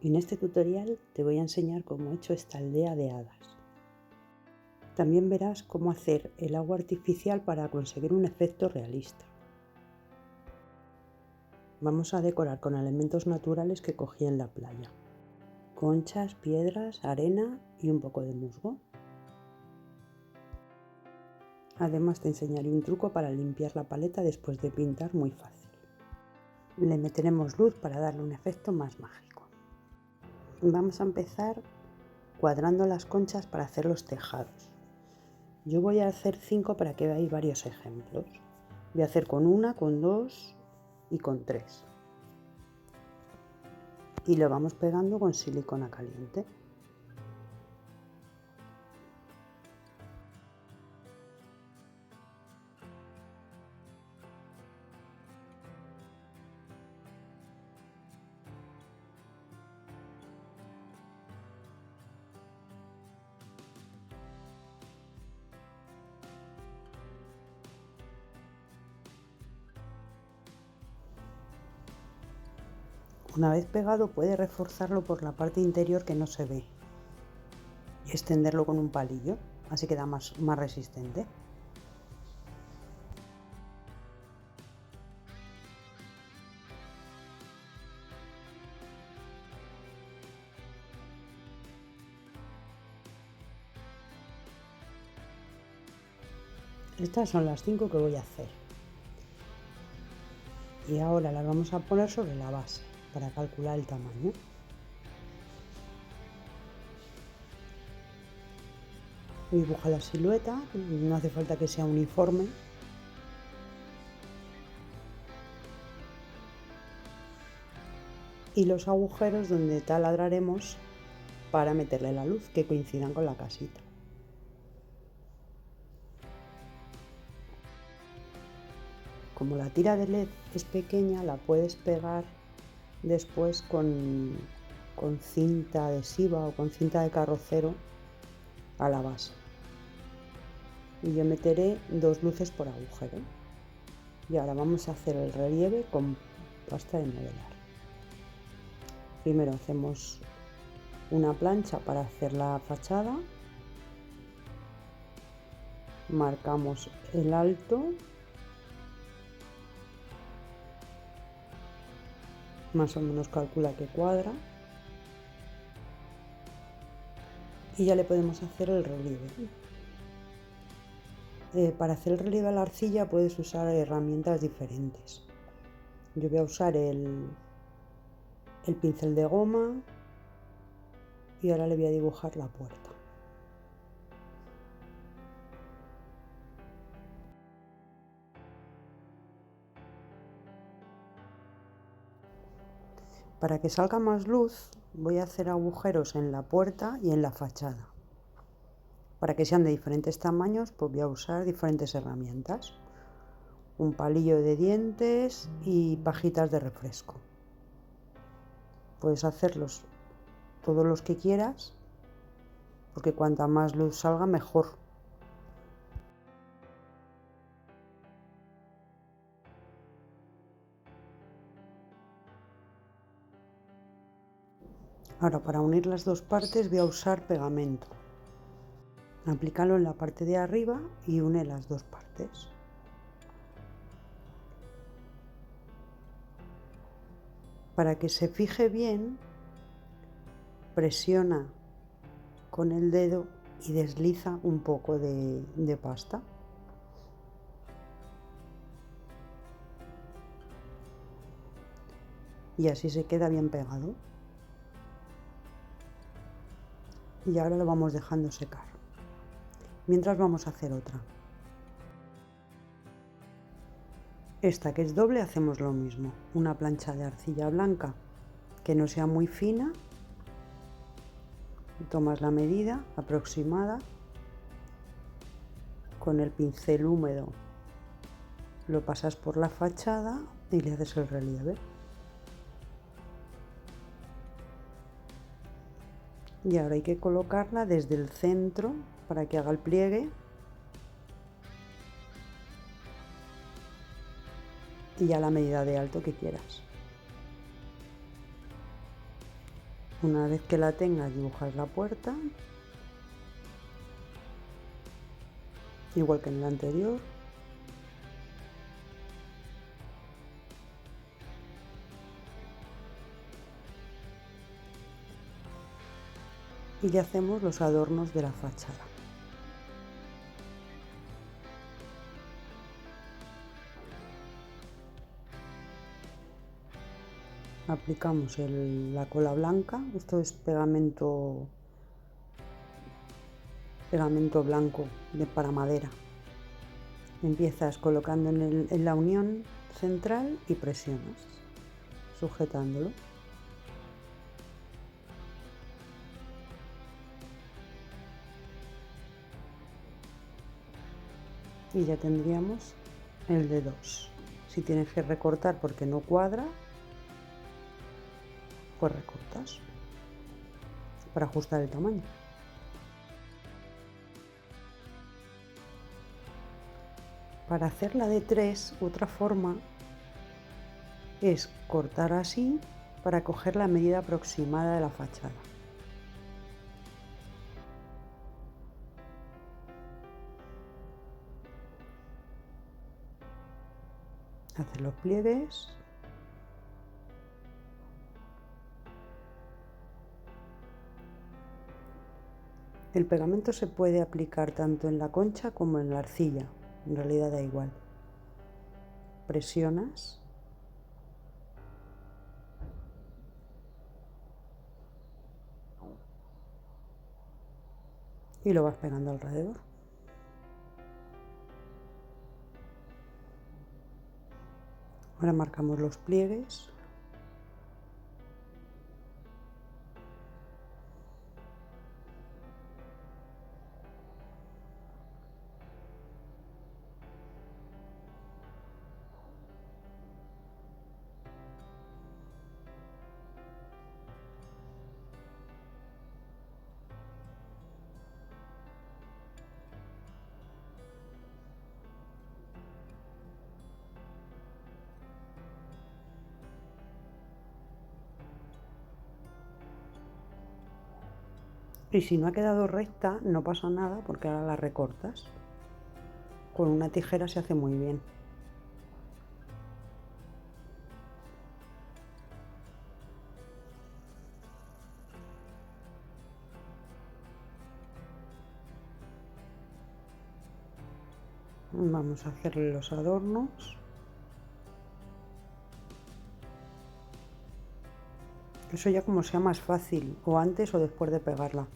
En este tutorial te voy a enseñar cómo he hecho esta aldea de hadas. También verás cómo hacer el agua artificial para conseguir un efecto realista. Vamos a decorar con elementos naturales que cogí en la playa: conchas, piedras, arena y un poco de musgo. Además te enseñaré un truco para limpiar la paleta después de pintar, muy fácil. Le meteremos luz para darle un efecto más mágico. Vamos a empezar cuadrando las conchas para hacer los tejados. Yo voy a hacer 5 para que veáis varios ejemplos. Voy a hacer con 1, con 2 y con 3. Y lo vamos pegando con silicona caliente. Una vez pegado, puedes reforzarlo por la parte interior que no se ve y extenderlo con un palillo, así queda más resistente. Estas son las 5 que voy a hacer. Y ahora las vamos a poner sobre la base para calcular el tamaño. Dibuja la silueta, no hace falta que sea uniforme. Y los agujeros donde taladraremos para meterle la luz, que coincidan con la casita. Como la tira de LED es pequeña, la puedes pegar después con cinta adhesiva o con cinta de carrocero a la base. Y yo meteré 2 luces por agujero. Y ahora vamos a hacer el relieve con pasta de modelar. Primero hacemos una plancha para hacer la fachada. Marcamos el alto. Más o menos calcula que cuadra. Y ya le podemos hacer el relieve. Para hacer el relieve a la arcilla puedes usar herramientas diferentes. Yo voy a usar el pincel de goma y ahora le voy a dibujar la puerta. Para que salga más luz voy a hacer agujeros en la puerta y en la fachada. Para que sean de diferentes tamaños, pues voy a usar diferentes herramientas: un palillo de dientes y pajitas de refresco. Puedes hacerlos todos los que quieras, porque cuanta más luz salga, mejor. Ahora, para unir las dos partes voy a usar pegamento. Aplícalo en la parte de arriba y une las dos partes. Para que se fije bien, presiona con el dedo y desliza un poco de pasta. Y así se queda bien pegado. Y ahora lo vamos dejando secar. Mientras vamos a hacer otra. Esta, que es doble, hacemos lo mismo. Una plancha de arcilla blanca que no sea muy fina. Tomas la medida aproximada. Con el pincel húmedo lo pasas por la fachada y le haces el relieve. Y ahora hay que colocarla desde el centro para que haga el pliegue. Y a la medida de alto que quieras. Una vez que la tengas, dibujas la puerta, igual que en la anterior. Y ya hacemos los adornos de la fachada. Aplicamos la cola blanca, esto es pegamento blanco para madera. Empiezas colocando en la unión central y presionas, sujetándolo. Y ya tendríamos el de 2. Si tienes que recortar porque no cuadra, pues recortas para ajustar el tamaño. Para hacer la de 3, otra forma es cortar así para coger la medida aproximada de la fachada. Hacer los pliegues. El pegamento se puede aplicar tanto en la concha como en la arcilla, en realidad da igual. Presionas y lo vas pegando alrededor. Ahora marcamos los pliegues. Y si no ha quedado recta, no pasa nada porque ahora la recortas. Con una tijera se hace muy bien. Vamos a hacerle los adornos. Eso ya como sea más fácil, o antes o después de pegarla.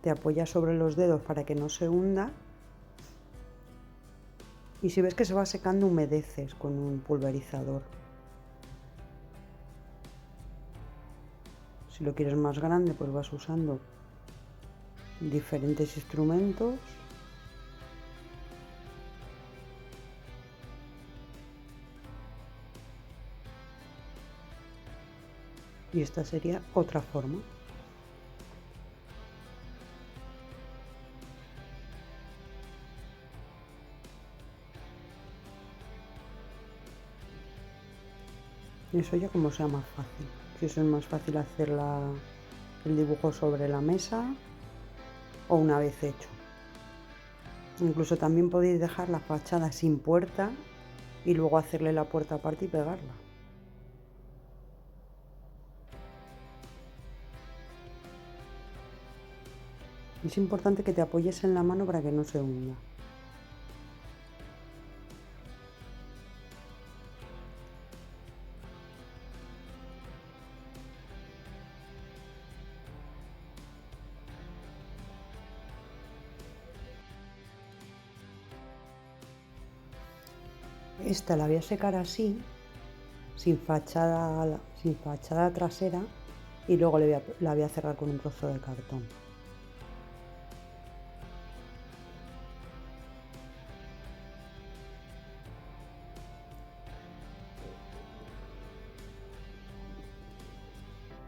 Te apoyas sobre los dedos para que no se hunda. Y si ves que se va secando, humedeces con un pulverizador. Si lo quieres más grande, pues vas usando diferentes instrumentos. Y esta sería otra forma. Eso ya como sea más fácil. Si eso es más fácil hacer el dibujo sobre la mesa o una vez hecho. Incluso también podéis dejar la fachada sin puerta y luego hacerle la puerta aparte y pegarla. Es importante que te apoyes en la mano para que no se hunda. Esta la voy a secar así, sin fachada trasera, y luego la voy a cerrar con un trozo de cartón.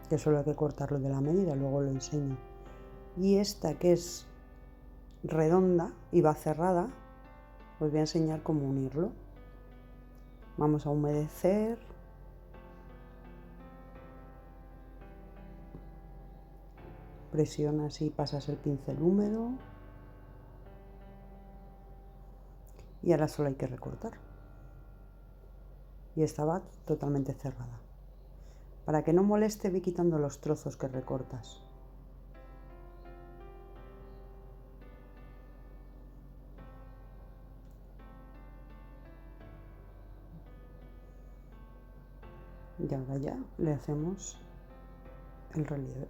Que solo hay que cortarlo de la medida, luego lo enseño. Y esta, que es redonda y va cerrada, os voy a enseñar cómo unirlo. Vamos a humedecer. Presionas y pasas el pincel húmedo. Y ahora solo hay que recortar. Y esta va totalmente cerrada. Para que no moleste, ve quitando los trozos que recortas. Y ahora ya le hacemos el relieve.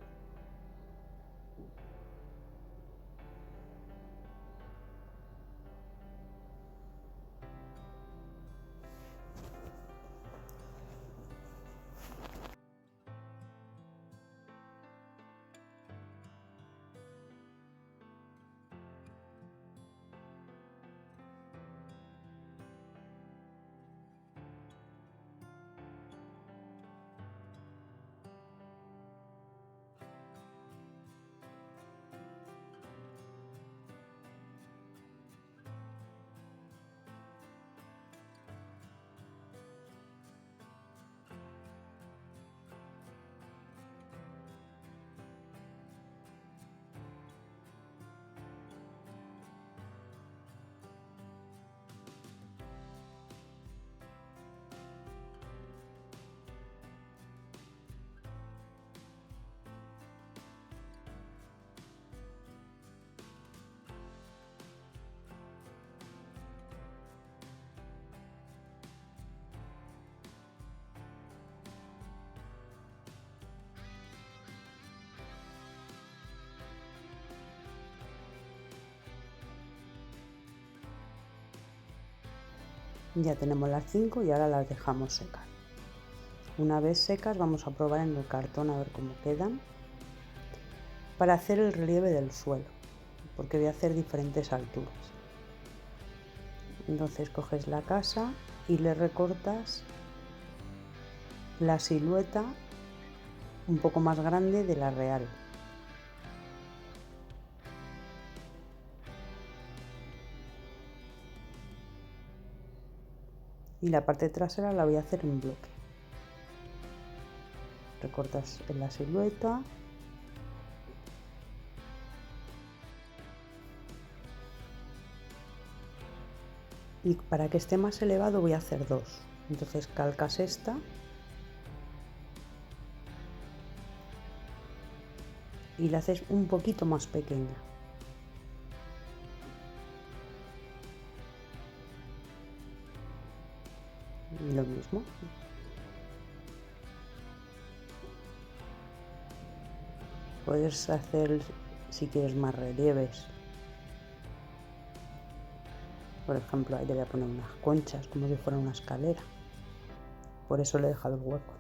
Ya tenemos las 5 y ahora las dejamos secar. Una vez secas vamos a probar en el cartón a ver cómo quedan. Para hacer el relieve del suelo, porque voy a hacer diferentes alturas. Entonces coges la casa y le recortas la silueta un poco más grande de la real. Y la parte trasera la voy a hacer en bloque. Recortas en la silueta. Y para que esté más elevado voy a hacer dos. Entonces calcas esta y la haces un poquito más pequeña. Y lo mismo. Puedes hacer, si quieres, más relieves. Por ejemplo, ahí le voy a poner unas conchas, como si fuera una escalera. Por eso le he dejado el hueco.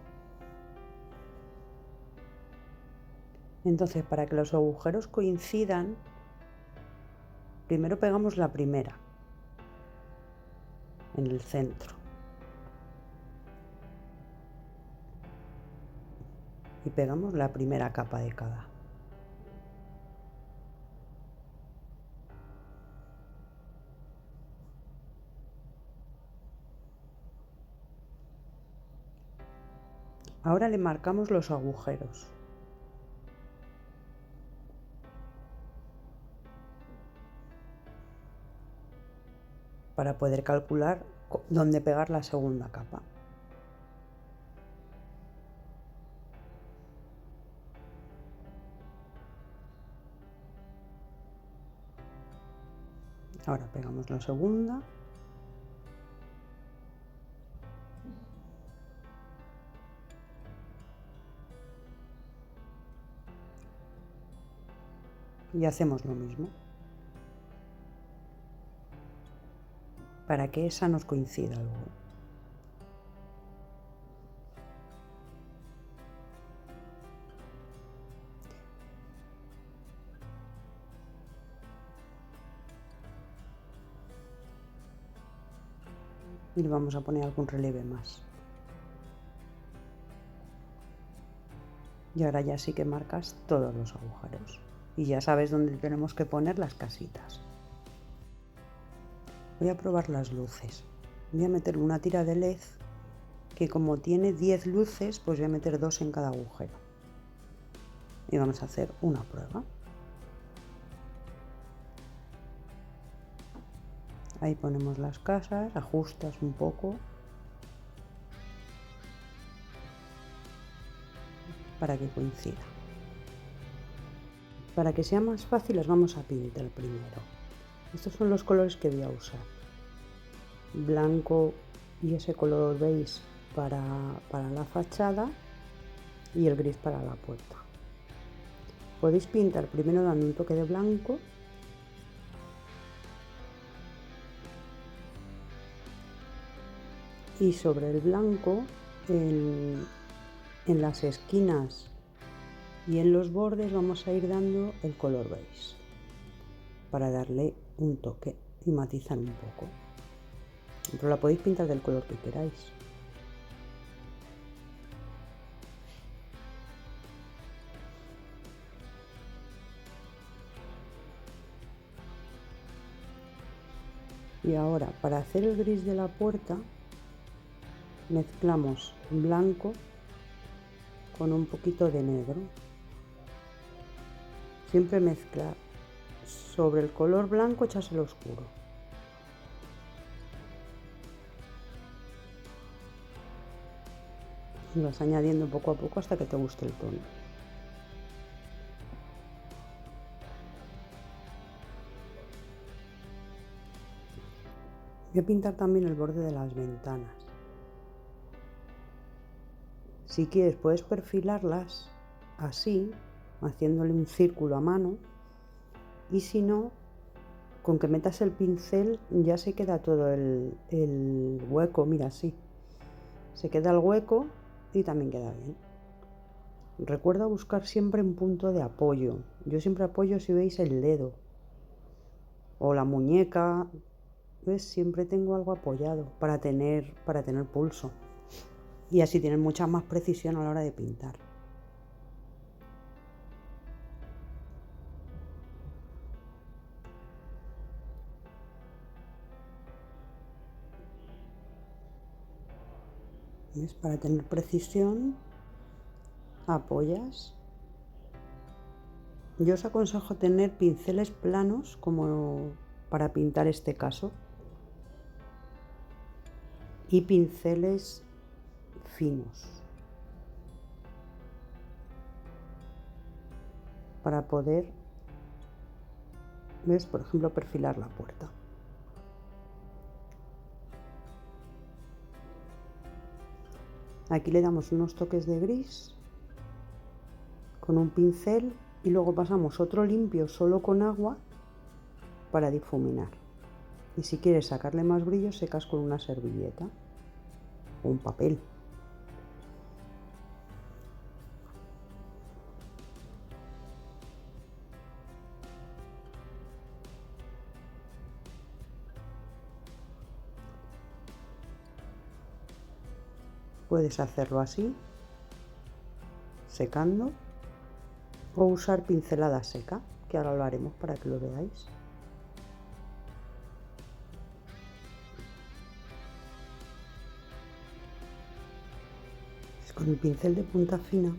Entonces, para que los agujeros coincidan, primero pegamos la primera en el centro. Y pegamos la primera capa de cada. Ahora le marcamos los agujeros. Para poder calcular dónde pegar la segunda capa. Ahora pegamos la segunda. Y hacemos lo mismo. Para que esa nos coincida luego. Y le vamos a poner algún relieve más. Y ahora ya sí que marcas todos los agujeros. Y ya sabes dónde tenemos que poner las casitas. Voy a probar las luces. Voy a meter una tira de LED que, como tiene 10 luces, pues voy a meter 2 en cada agujero. y vamos a hacer una prueba. Ahí ponemos las casas, ajustas un poco para que coincida. Para que sea más fácil las vamos a pintar primero. Estos son los colores que voy a usar. Blanco y ese color beige para la fachada y el gris para la puerta. Podéis pintar primero dando un toque de blanco y sobre el blanco en las esquinas y en los bordes vamos a ir dando el color beige para darle un toque y matizar un poco. Pero la podéis pintar del color que queráis. Y ahora, para hacer el gris de la puerta, mezclamos blanco con un poquito de negro. Siempre mezclar sobre el color blanco, echárselo oscuro. Y vas añadiendo poco a poco hasta que te guste el tono. Voy a pintar también el borde de las ventanas. Si quieres puedes perfilarlas así, haciéndole un círculo a mano, y si no, con que metas el pincel ya se queda todo el hueco, mira así. Se queda el hueco y también queda bien. Recuerda buscar siempre un punto de apoyo. Yo siempre apoyo, si veis, el dedo o la muñeca. ¿Ves? Siempre tengo algo apoyado para tener pulso. Y así tienes mucha más precisión a la hora de pintar. ¿Ves? Para tener precisión, apoyas. Yo os aconsejo tener pinceles planos como para pintar este caso y pinceles finos para poder, ¿ves? Por ejemplo, perfilar la puerta. Aquí le damos unos toques de gris con un pincel y luego pasamos otro limpio solo con agua para difuminar. Y si quieres sacarle más brillo, secas con una servilleta o un papel. Puedes hacerlo así, secando, o usar pincelada seca, que ahora lo haremos para que lo veáis. Con el pincel de punta fina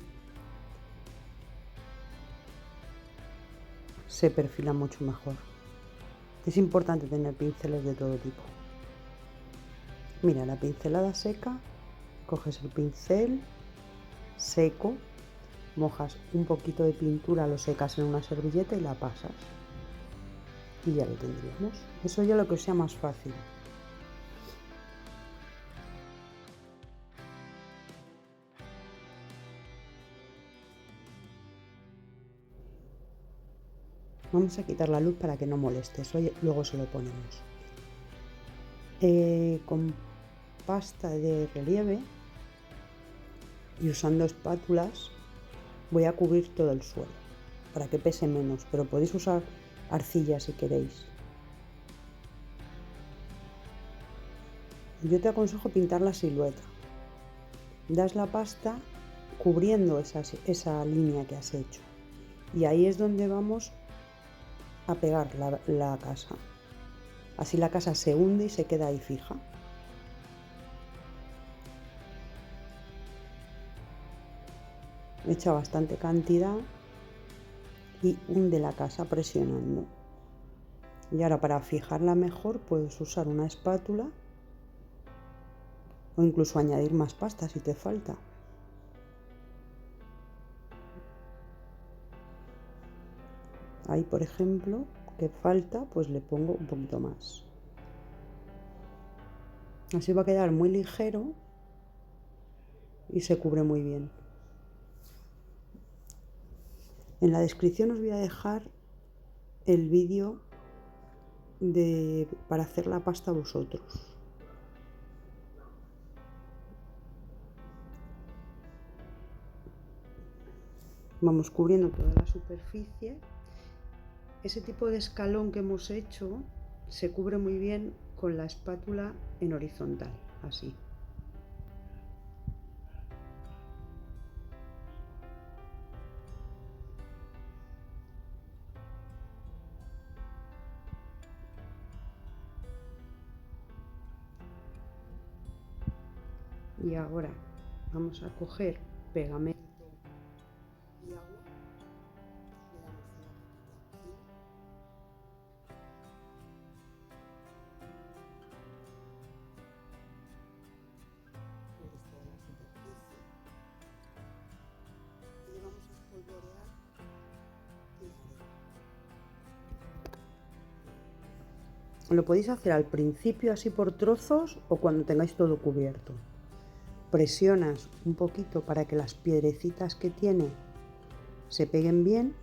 se perfila mucho mejor. Es importante tener pinceles de todo tipo. Mira, la pincelada seca, coges el pincel seco, mojas un poquito de pintura, lo secas en una servilleta y la pasas. Y ya lo tendríamos. Eso ya lo que sea más fácil. Vamos a quitar la luz para que no moleste, eso luego se lo ponemos. Con pasta de relieve y usando espátulas voy a cubrir todo el suelo para que pese menos, pero podéis usar arcilla si queréis. Yo te aconsejo pintar la silueta. Das la pasta cubriendo esa línea que has hecho y ahí es donde vamos a pegar la casa. Así la casa se hunde y se queda ahí fija. Echa bastante cantidad y hunde la casa presionando. Y ahora para fijarla mejor puedes usar una espátula o incluso añadir más pasta si te falta. Ahí, por ejemplo, que falta, pues le pongo un poquito más. Así va a quedar muy ligero y se cubre muy bien. En la descripción os voy a dejar el vídeo para hacer la pasta vosotros. Vamos cubriendo toda la superficie. Ese tipo de escalón que hemos hecho se cubre muy bien con la espátula en horizontal, así. Y ahora vamos a coger pegamento y agua. Le damos una capita aquí. Cubres toda la superficie. Y vamos a espolvorear la arena. Lo podéis hacer al principio así por trozos o cuando tengáis todo cubierto. Presionas un poquito para que las piedrecitas que tiene se peguen bien.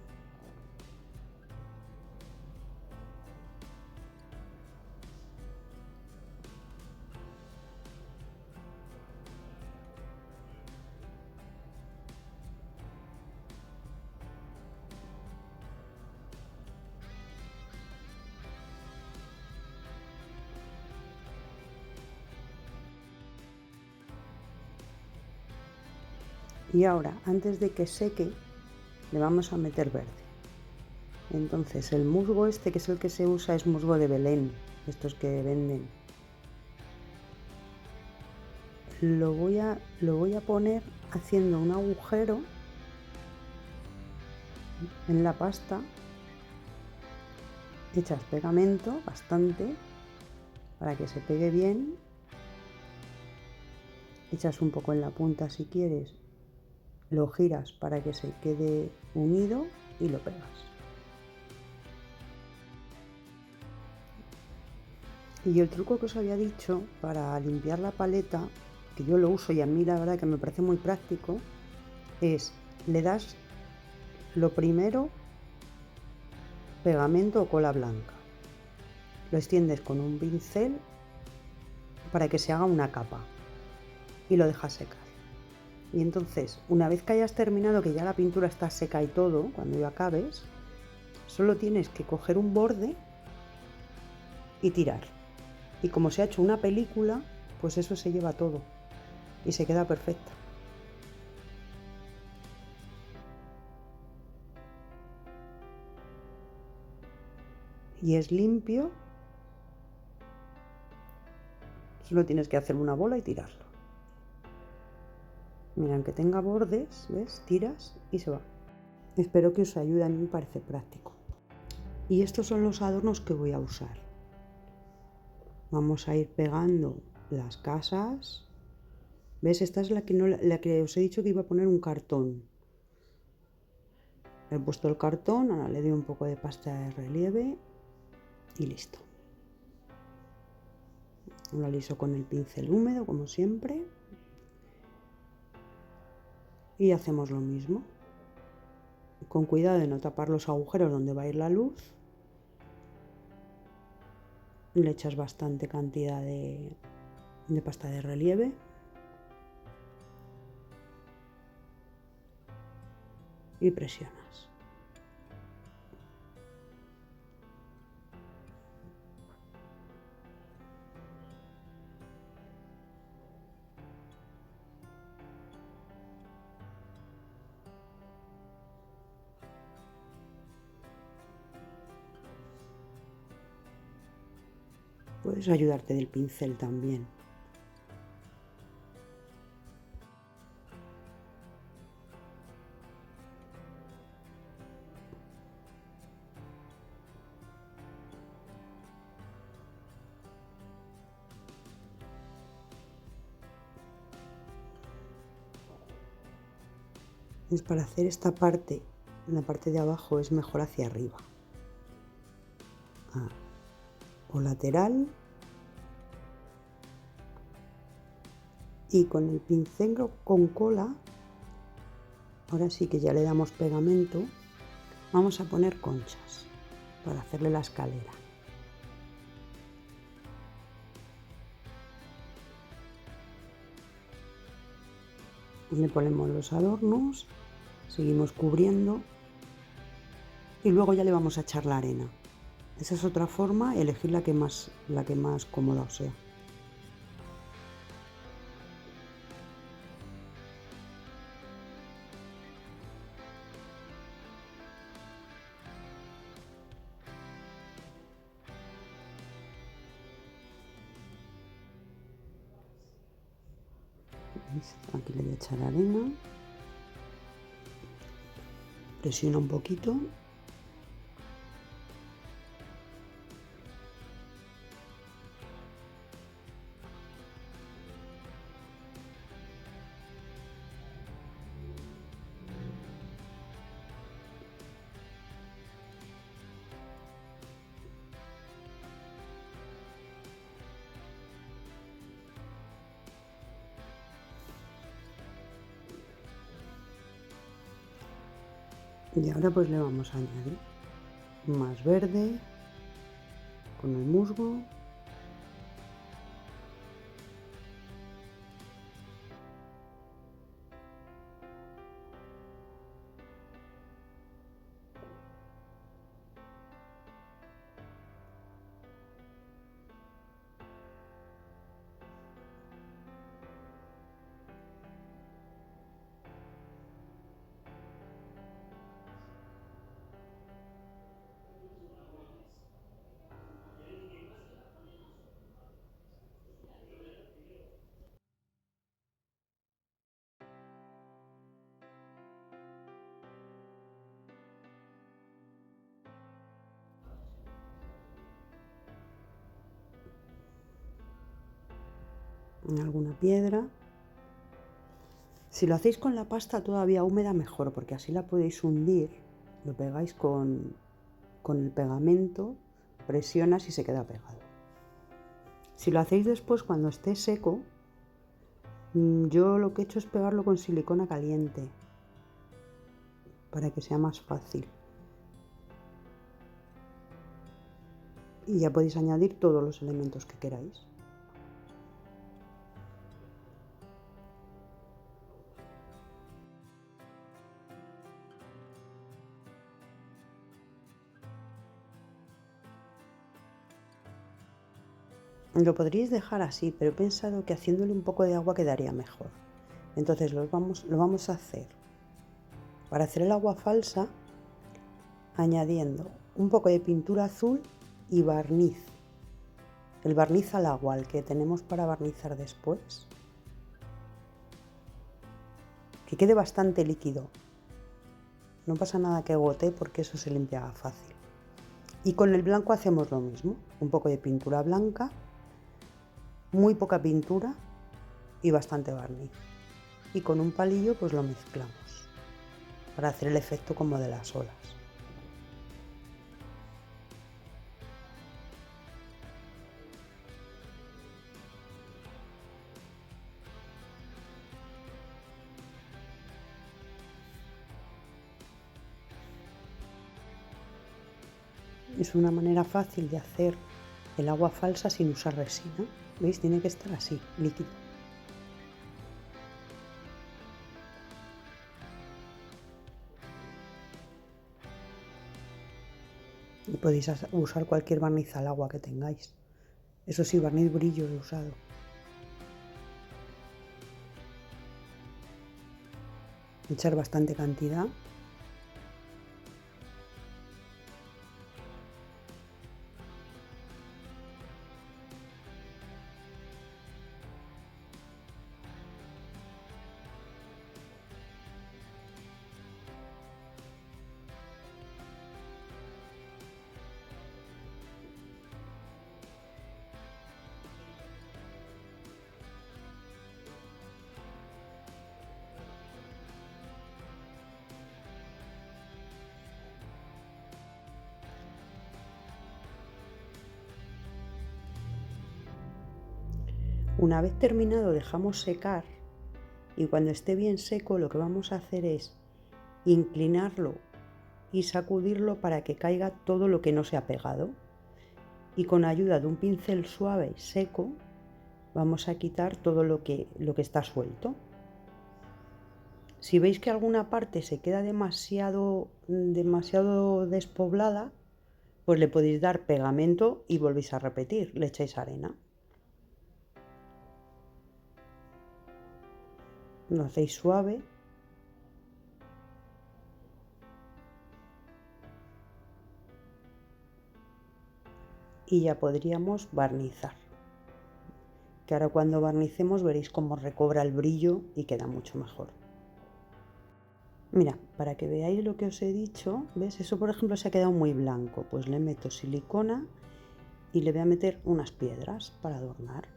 Y ahora, antes de que seque, le vamos a meter verde. Entonces el musgo este, que es el que se usa, es musgo de Belén, estos que venden. Lo voy a poner haciendo un agujero en la pasta. Echas pegamento bastante para que se pegue bien. Echas un poco en la punta si quieres. Lo giras para que se quede unido y lo pegas. Y el truco que os había dicho para limpiar la paleta, que yo lo uso y a mí la verdad que me parece muy práctico, es le das lo primero pegamento o cola blanca. Lo extiendes con un pincel para que se haga una capa y lo dejas secar. Y entonces, una vez que hayas terminado, que ya la pintura está seca y todo, cuando ya acabes, solo tienes que coger un borde y tirar. Y como se ha hecho una película, pues eso se lleva todo y se queda perfecta. Y es limpio. Solo tienes que hacer una bola y tirarlo. Mira, aunque tenga bordes, ¿ves? Tiras y se va. Espero que os ayude, a mí me parece práctico. Y estos son los adornos que voy a usar. Vamos a ir pegando las casas. ¿Ves? Esta es la que os he dicho que iba a poner un cartón. He puesto el cartón, ahora le doy un poco de pasta de relieve y listo. Lo aliso con el pincel húmedo, como siempre. Y hacemos lo mismo. Con cuidado de no tapar los agujeros donde va a ir la luz. Le echas bastante cantidad de pasta de relieve. Y presionas. Puedes ayudarte del pincel también. Es para hacer esta parte, en la parte de abajo es mejor hacia arriba. O lateral. Y con el pincel con cola, ahora sí que ya le damos pegamento, vamos a poner conchas para hacerle la escalera. Le ponemos los adornos, seguimos cubriendo y luego ya le vamos a echar la arena. Esa es otra forma, elegir la que más cómoda os sea. Aquí le voy a echar arena, presiona un poquito. Y ahora pues le vamos a añadir más verde con el musgo. En alguna piedra. Si lo hacéis con la pasta todavía húmeda, mejor, porque así la podéis hundir, lo pegáis con el pegamento, presionas y se queda pegado. Si lo hacéis después cuando esté seco, yo lo que he hecho es pegarlo con silicona caliente, para que sea más fácil. Y ya podéis añadir todos los elementos que queráis. Lo podríais dejar así, pero he pensado que haciéndole un poco de agua quedaría mejor. Entonces lo vamos a hacer. Para hacer el agua falsa, añadiendo un poco de pintura azul y barniz. El barniz al agua, el que tenemos para barnizar después. Que quede bastante líquido. No pasa nada que gotee porque eso se limpia fácil. Y con el blanco hacemos lo mismo. Un poco de pintura blanca, muy poca pintura y bastante barniz. Y con un palillo pues lo mezclamos para hacer el efecto como de las olas. Es una manera fácil de hacer el agua falsa sin usar resina. ¿Veis? Tiene que estar así, líquido. Y podéis usar cualquier barniz al agua que tengáis. Eso sí, barniz brillo he usado. Echar bastante cantidad. Una vez terminado dejamos secar y cuando esté bien seco lo que vamos a hacer es inclinarlo y sacudirlo para que caiga todo lo que no se ha pegado. Y con ayuda de un pincel suave seco vamos a quitar todo lo que está suelto. Si veis que alguna parte se queda demasiado despoblada, pues le podéis dar pegamento y volvéis a repetir, le echáis arena. Lo hacéis suave. Y ya podríamos barnizar. Que ahora cuando barnicemos veréis cómo recobra el brillo y queda mucho mejor. Mira, para que veáis lo que os he dicho, ¿ves? Eso por ejemplo se ha quedado muy blanco, pues le meto silicona y le voy a meter unas piedras para adornar.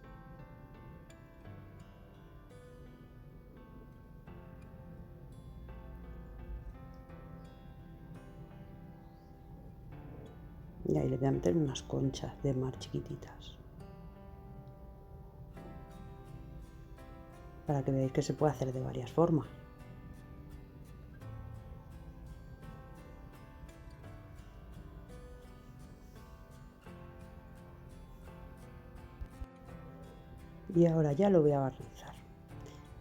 Y ahí le voy a meter unas conchas de mar chiquititas. Para que veáis que se puede hacer de varias formas. Y ahora ya lo voy a barnizar.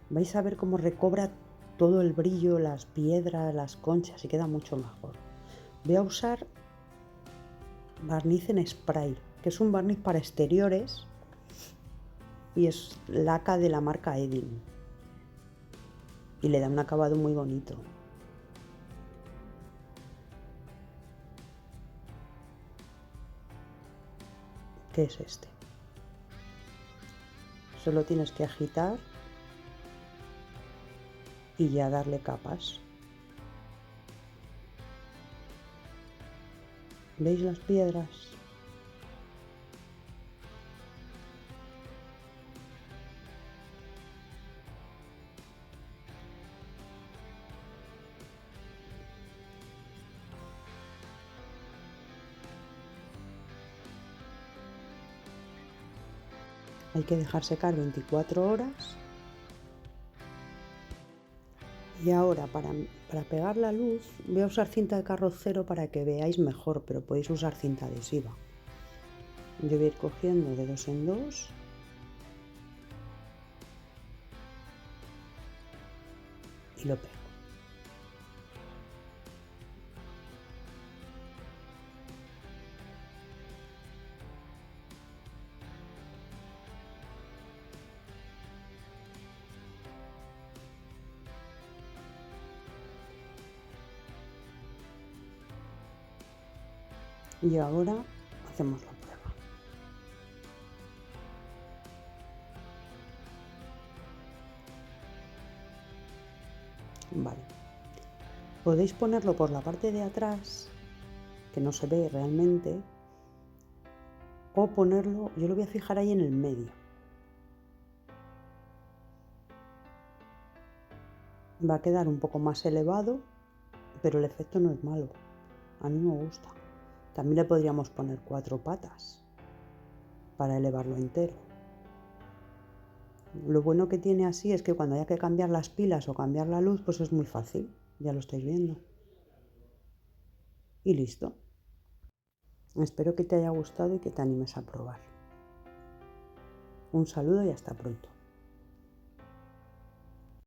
Vais a ver cómo recobra todo el brillo, las piedras, las conchas y queda mucho mejor. Voy a usar barniz en spray, que es un barniz para exteriores y es laca de la marca Edin y le da un acabado muy bonito. ¿Qué es este? Solo tienes que agitar y ya darle capas. ¿Veis las piedras? Hay que dejar secar 24 horas. Y ahora para pegar la luz voy a usar cinta de carrocero para que veáis mejor, pero podéis usar cinta adhesiva. Yo voy a ir cogiendo de 2 en 2 y lo pego. Y ahora hacemos la prueba. Vale. Podéis ponerlo por la parte de atrás, que no se ve realmente, o ponerlo, yo lo voy a fijar ahí en el medio. Va a quedar un poco más elevado, pero el efecto no es malo. A mí me gusta. También le podríamos poner 4 patas para elevarlo entero. Lo bueno que tiene así es que cuando haya que cambiar las pilas o cambiar la luz, pues es muy fácil. Ya lo estáis viendo. Y listo. Espero que te haya gustado y que te animes a probar. Un saludo y hasta pronto.